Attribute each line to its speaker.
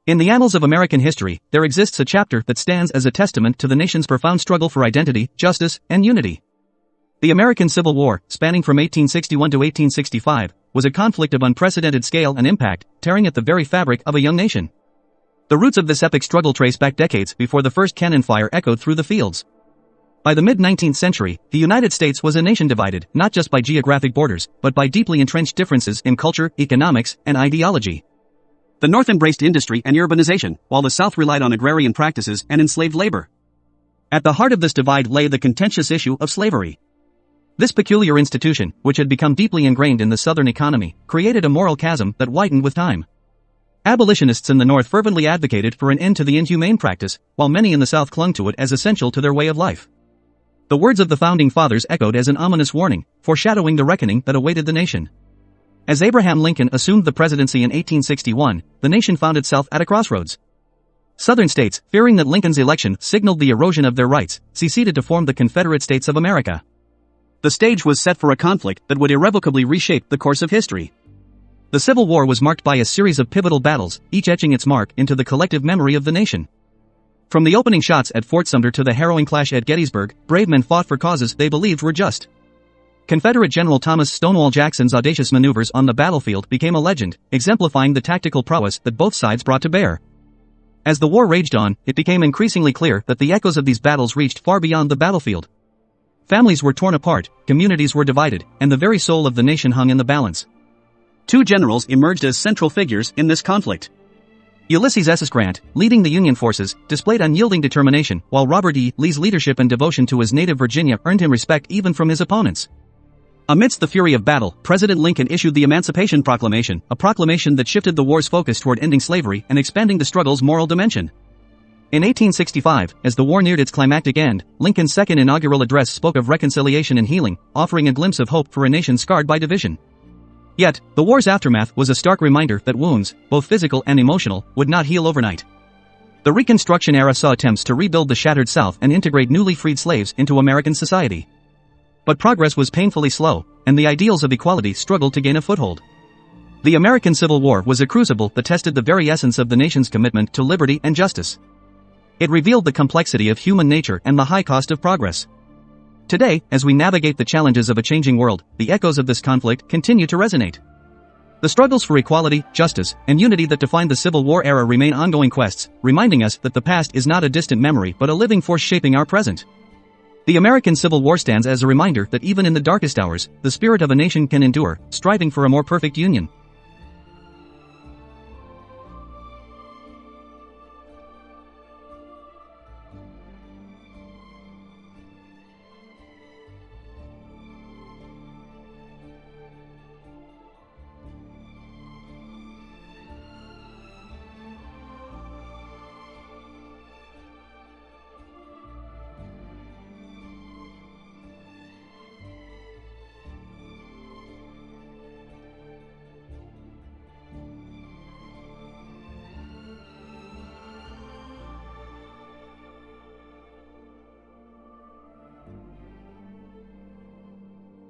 Speaker 1: In the annals of American history, there exists a chapter that stands as a testament to the nation's profound struggle for identity, justice, and unity. The American Civil War, spanning from 1861 to 1865, was a conflict of unprecedented scale and impact, tearing at the very fabric of a young nation. The roots of this epic struggle trace back decades before the first cannon fire echoed through the fields. By the mid-19th century, the United States was a nation divided, not just by geographic borders, but by deeply entrenched differences in culture, economics, and ideology. The North embraced industry and urbanization, while the South relied on agrarian practices and enslaved labor. At the heart of this divide lay the contentious issue of slavery. This peculiar institution, which had become deeply ingrained in the Southern economy, created a moral chasm that widened with time. Abolitionists in the North fervently advocated for an end to the inhumane practice, while many in the South clung to it as essential to their way of life. The words of the Founding Fathers echoed as an ominous warning, foreshadowing the reckoning that awaited the nation. As Abraham Lincoln assumed the presidency in 1861, the nation found itself at a crossroads. Southern states, fearing that Lincoln's election signaled the erosion of their rights, seceded to form the Confederate States of America. The stage was set for a conflict that would irrevocably reshape the course of history. The Civil War was marked by a series of pivotal battles, each etching its mark into the collective memory of the nation. From the opening shots at Fort Sumter to the harrowing clash at Gettysburg, brave men fought for causes they believed were just. Confederate General Thomas Stonewall Jackson's audacious maneuvers on the battlefield became a legend, exemplifying the tactical prowess that both sides brought to bear. As the war raged on, it became increasingly clear that the echoes of these battles reached far beyond the battlefield. Families were torn apart, communities were divided, and the very soul of the nation hung in the balance. Two generals emerged as central figures in this conflict. Ulysses S. Grant, leading the Union forces, displayed unyielding determination, while Robert E. Lee's leadership and devotion to his native Virginia earned him respect even from his opponents. Amidst the fury of battle, President Lincoln issued the Emancipation Proclamation, a proclamation that shifted the war's focus toward ending slavery and expanding the struggle's moral dimension. In 1865, as the war neared its climactic end, Lincoln's second inaugural address spoke of reconciliation and healing, offering a glimpse of hope for a nation scarred by division. Yet, the war's aftermath was a stark reminder that wounds, both physical and emotional, would not heal overnight. The Reconstruction era saw attempts to rebuild the shattered South and integrate newly freed slaves into American society. But progress was painfully slow, and the ideals of equality struggled to gain a foothold. The American Civil War was a crucible that tested the very essence of the nation's commitment to liberty and justice. It revealed the complexity of human nature and the high cost of progress. Today, as we navigate the challenges of a changing world, the echoes of this conflict continue to resonate. The struggles for equality, justice, and unity that defined the Civil War era remain ongoing quests, reminding us that the past is not a distant memory but a living force shaping our present. The American Civil War stands as a reminder that even in the darkest hours, the spirit of a nation can endure, striving for a more perfect union.